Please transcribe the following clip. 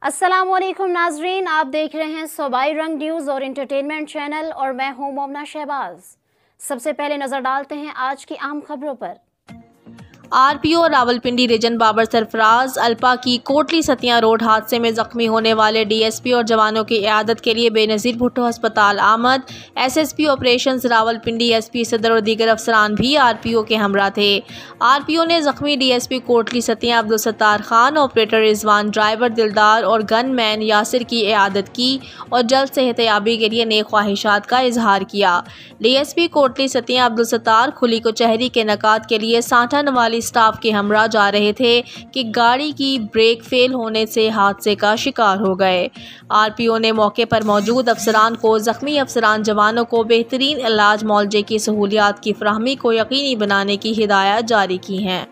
अस्सलामुअलैकुम नाजरीन, आप देख रहे हैं सूबाई रंग न्यूज़ और इंटरटेनमेंट चैनल और मैं हूं मोमना शहबाज। सबसे पहले नजर डालते हैं आज की अहम खबरों पर। आरपीओ रावलपिंडी रीजन बाबर सरफराज अल्पा की कोटली सतियां रोड हादसे में जख्मी होने वाले डीएसपी और जवानों की इयादत के लिए बेनज़ीर भुट्टो अस्पताल आमद। एसएसपी ऑपरेशंस रावलपिंडी, एसपी सदर और दीगर अफसरान भी आरपीओ के हमरा थे। आरपीओ ने जख्मी DSP Kotli Sattian Abdul Sattar Khan, operator Rizwan, driver Dildar और गनमैन यासिर की इयादत की और जल्द सेहतयाबी के लिए नेक ख्वाहिशात का इजहार किया। डीएसपी कोटली सतियां अब्दुल सत्तार खुली कचहरी के नकात के लिए सांठा नवाली स्टाफ के हमरा जा रहे थे कि गाड़ी की ब्रेक फेल होने से हादसे का शिकार हो गए। आरपीओ ने मौके पर मौजूद अफसरान को जख्मी अफसरान जवानों को बेहतरीन इलाज मुआवजे की सहूलियात की फराहमी को यकीनी बनाने की हिदायत जारी की हैं।